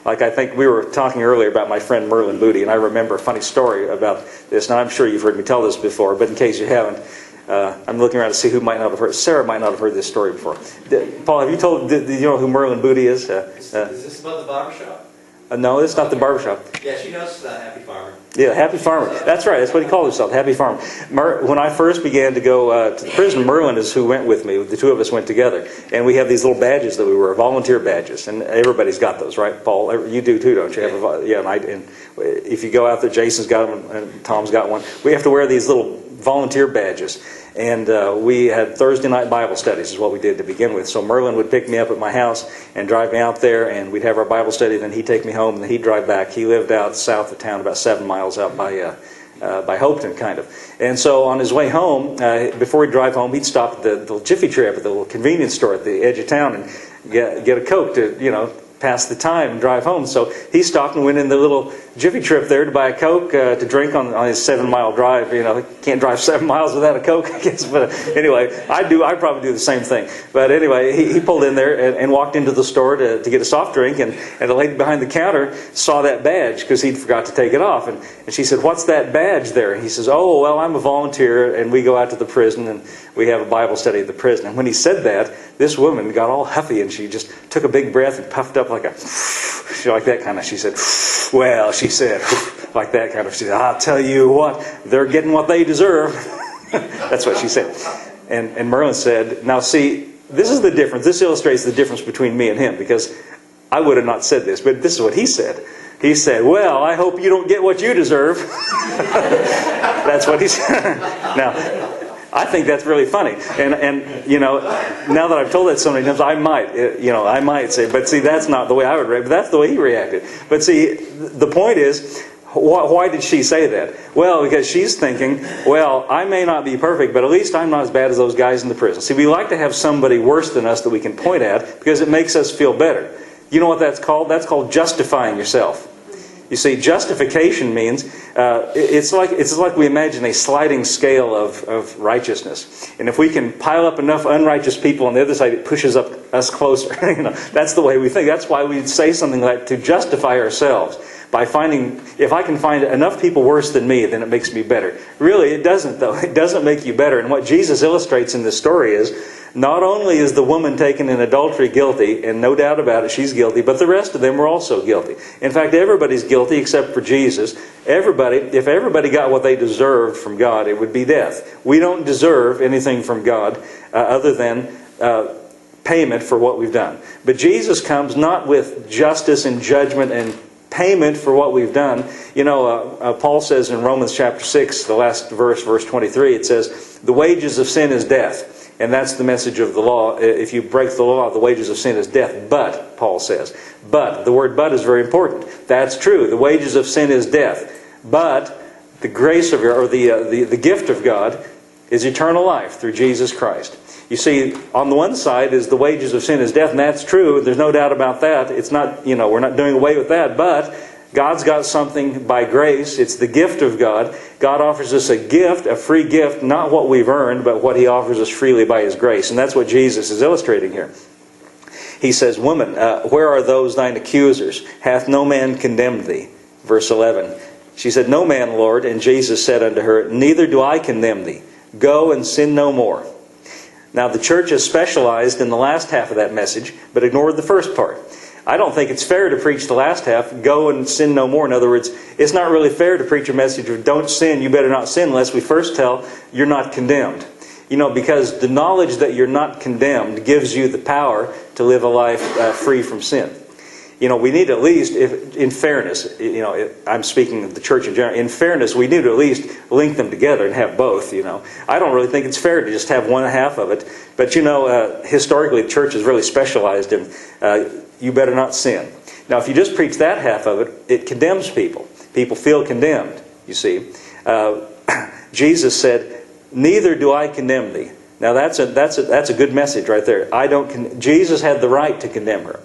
Like I think we were talking earlier about my friend Merlin Booty, and I remember a funny story about this. Now I'm sure you've heard me tell this before, but in case you haven't, I'm looking around to see who might not have heard. Sarah might not have heard this story before. Paul, have you told? Do you know who Merlin Booty is? Is this about the barbershop? No, it's not the barbershop. Yeah, she knows Happy Farmer. Yeah, Happy Farmer. That's right. That's what he called himself, Happy Farmer. When I first began to go to the prison, Merlin is who went with me. The two of us went together. And we have these little badges that we wear, volunteer badges. And everybody's got those, right, Paul? You do too, don't you? Yeah, and if you go out there, Jason's got them and Tom's got one. We have to wear these little volunteer badges. And we had Thursday night Bible studies is what we did to begin with. So Merlin would pick me up at my house and drive me out there, and we'd have our Bible study. Then he'd take me home, and then he'd drive back. He lived out south of town, about 7 miles out by Hopeton, kind of. And so on his way home, before he'd drive home, he'd stop at the Jiffy Trip at the little convenience store at the edge of town and get a Coke to, pass the time and drive home. So he stopped and went in the little Jiffy Trip there to buy a Coke to drink on his 7-mile drive. Can't drive 7 miles without a Coke, I guess. But anyway, I probably do the same thing. But anyway, he pulled in there and walked into the store to get a soft drink, and the lady behind the counter saw that badge because he'd forgot to take it off. And she said, "What's that badge there?" And he says, "Oh, well, I'm a volunteer, and we go out to the prison, and we have a Bible study at the prison." And when he said that, this woman got all huffy, and she just took a big breath and puffed up like that kind of. She said, "Well," she said, like that kind of. She said, "I'll tell you what, they're getting what they deserve." That's what she said. And Merlin said, "Now see, this is the difference. This illustrates the difference between me and him, because I would have not said this, but this is what he said. He said, 'Well, I hope you don't get what you deserve.'" That's what he said. Now, I think that's really funny, and now that I've told that so many times, I might say, but see, that's not the way I would react. But that's the way he reacted. But see, the point is, why did she say that? Well, because she's thinking, well, I may not be perfect, but at least I'm not as bad as those guys in the prison. See, we like to have somebody worse than us that we can point at because it makes us feel better. You know what that's called? That's called justifying yourself. You see, justification means it's like we imagine a sliding scale of righteousness, and if we can pile up enough unrighteous people on the other side, it pushes up us closer. That's the way we think. That's why we say something like to justify ourselves by finding, if I can find enough people worse than me, then it makes me better. Really, it doesn't, though. It doesn't make you better. And what Jesus illustrates in this story is, not only is the woman taken in adultery guilty, and no doubt about it, she's guilty, but the rest of them were also guilty. In fact, everybody's guilty except for Jesus. If everybody got what they deserved from God, it would be death. We don't deserve anything from God other than payment for what we've done. But Jesus comes not with justice and judgment and payment for what we've done. Paul says in Romans chapter 6, the last verse, verse 23, it says, "The wages of sin is death." And that's the message of the law. If you break the law, the wages of sin is death. But, Paul says, but, the word but is very important. That's true. The wages of sin is death. But the grace of God, or the gift of God, is eternal life through Jesus Christ. You see, on the one side is the wages of sin is death, and that's true. There's no doubt about that. It's not, we're not doing away with that. But God's got something by grace. It's the gift of God. God offers us a gift, a free gift, not what we've earned, but what He offers us freely by His grace. And that's what Jesus is illustrating here. He says, "Woman, where are those thine accusers? Hath no man condemned thee?" Verse 11. She said, "No man, Lord." And Jesus said unto her, "Neither do I condemn thee. Go and sin no more." Now, the church has specialized in the last half of that message, but ignored the first part. I don't think it's fair to preach the last half, go and sin no more. In other words, it's not really fair to preach a message of don't sin, you better not sin, unless we first tell you're not condemned. Because the knowledge that you're not condemned gives you the power to live a life free from sin. We need at least, in fairness, I'm speaking of the church in general, in fairness, we need to at least link them together and have both, I don't really think it's fair to just have one half of it. But, historically, the church is really specialized in you better not sin. Now, if you just preach that half of it, it condemns people. People feel condemned, you see. Jesus said, "Neither do I condemn thee." Now, that's a good message right there. Jesus had the right to condemn her.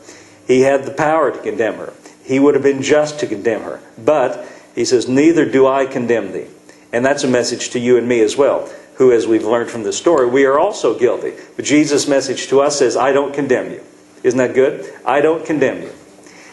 He had the power to condemn her. He would have been just to condemn her. But He says, "Neither do I condemn thee." And that's a message to you and me as well, who, as we've learned from the story, we are also guilty. But Jesus' message to us says, "I don't condemn you." Isn't that good? I don't condemn you.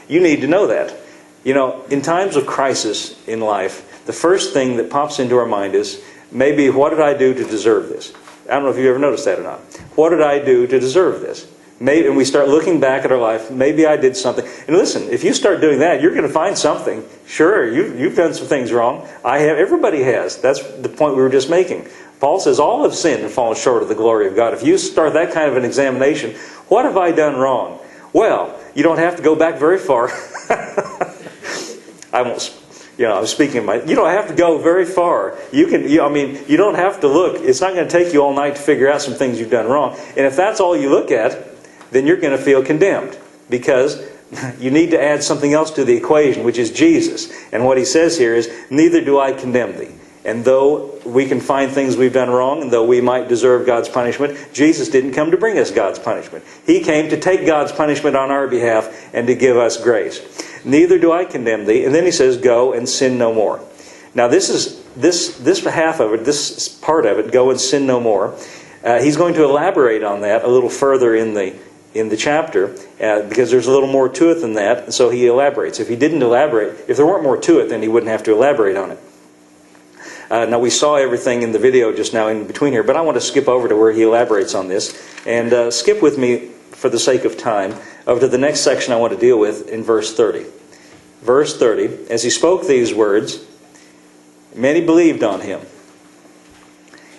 You need to know that. You know, in times of crisis in life, the first thing that pops into our mind is, maybe, what did I do to deserve this? I don't know if you've ever noticed that or not. What did I do to deserve this? Maybe, and we start looking back at our life, maybe I did something. And listen, if you start doing that, you're going to find something. Sure, you've done some things wrong. I have. Everybody has. That's the point we were just making. Paul says all have sinned and fallen short of the glory of God. If you start that kind of an examination, what have I done wrong? Well, you don't have to go back very far. I won't. I'm speaking. You don't have to go very far. You don't have to look. It's not going to take you all night to figure out some things you've done wrong. And if that's all you look at, then you're going to feel condemned, because you need to add something else to the equation, which is Jesus. And what he says here is, neither do I condemn thee. And though we can find things we've done wrong, and though we might deserve God's punishment, Jesus didn't come to bring us God's punishment. He came to take God's punishment on our behalf and to give us grace. Neither do I condemn thee. And then he says, go and sin no more. Now this half of it, this part of it, go and sin no more. He's going to elaborate on that a little further in the chapter, because there's a little more to it than that, and so he elaborates. If he didn't elaborate, if there weren't more to it, then he wouldn't have to elaborate on it. Now we saw everything in the video just now in between here, but I want to skip over to where he elaborates on this, and skip with me, for the sake of time, over to the next section I want to deal with in verse 30. Verse 30, as he spoke these words, many believed on him.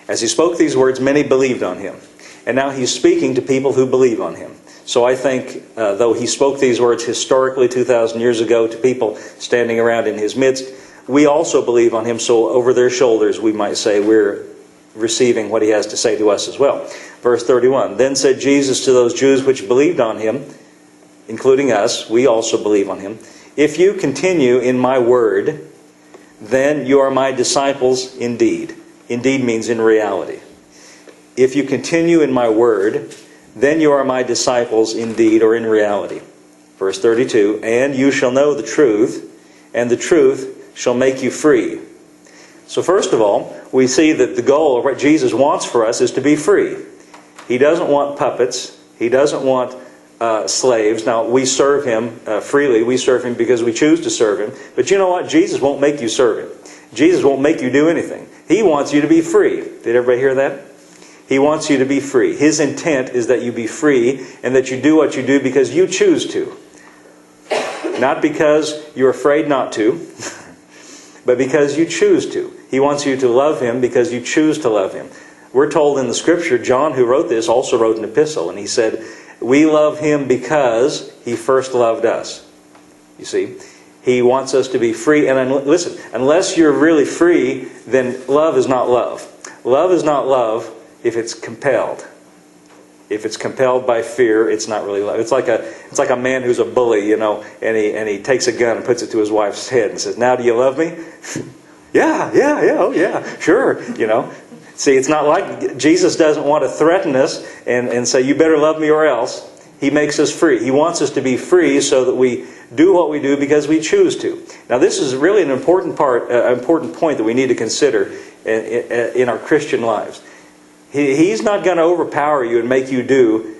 As he spoke these words, many believed on him. And now he's speaking to people who believe on him. So I think, though he spoke these words historically 2,000 years ago to people standing around in his midst, we also believe on him, so over their shoulders, we might say, we're receiving what he has to say to us as well. Verse 31, then said Jesus to those Jews which believed on him, including us, we also believe on him, if you continue in my word, then you are my disciples indeed. Indeed means in reality. If you continue in my word, then you are my disciples indeed, or in reality. Verse 32, and you shall know the truth, and the truth shall make you free. So first of all, we see that the goal of what Jesus wants for us is to be free. He doesn't want puppets. He doesn't want slaves. Now, we serve him freely. We serve him because we choose to serve him. But you know what? Jesus won't make you serve him. Jesus won't make you do anything. He wants you to be free. Did everybody hear that? He wants you to be free. His intent is that you be free and that you do what you do because you choose to. Not because you're afraid not to, but because you choose to. He wants you to love him because you choose to love him. We're told in the scripture, John, who wrote this, also wrote an epistle, and he said, we love him because he first loved us. You see, he wants us to be free. And listen, unless you're really free, then love is not love. Love is not love if it's compelled. If it's compelled by fear, it's not really love. It's like a man who's a bully, and he takes a gun and puts it to his wife's head and says, now do you love me? yeah, oh yeah, sure, See, it's not like Jesus doesn't want to threaten us and say, you better love me or else. He makes us free. He wants us to be free so that we do what we do because we choose to. Now, this is really an important point that we need to consider in our Christian lives. He's not going to overpower you and make you do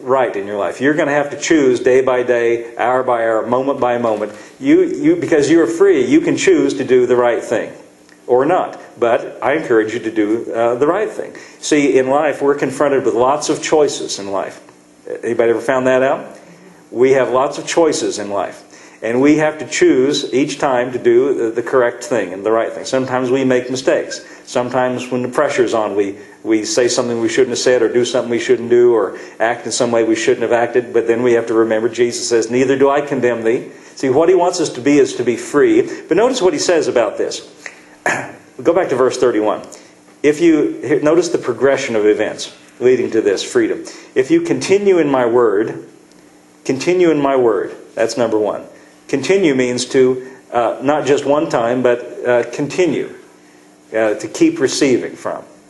right in your life. You're going to have to choose day by day, hour by hour, moment by moment. Because you're free, you can choose to do the right thing or not. But I encourage you to do the right thing. See, in life, we're confronted with lots of choices in life. Anybody ever found that out? We have lots of choices in life. And we have to choose each time to do the correct thing and the right thing. Sometimes we make mistakes. Sometimes when the pressure's on, we say something we shouldn't have said, or do something we shouldn't do, or act in some way we shouldn't have acted. But then we have to remember Jesus says, neither do I condemn thee. See, what he wants us to be is to be free. But notice what he says about this. Go back to verse 31. Notice the progression of events leading to this freedom. If you continue in my word, that's number one. Continue means to, not just one time, but continue, to keep receiving from.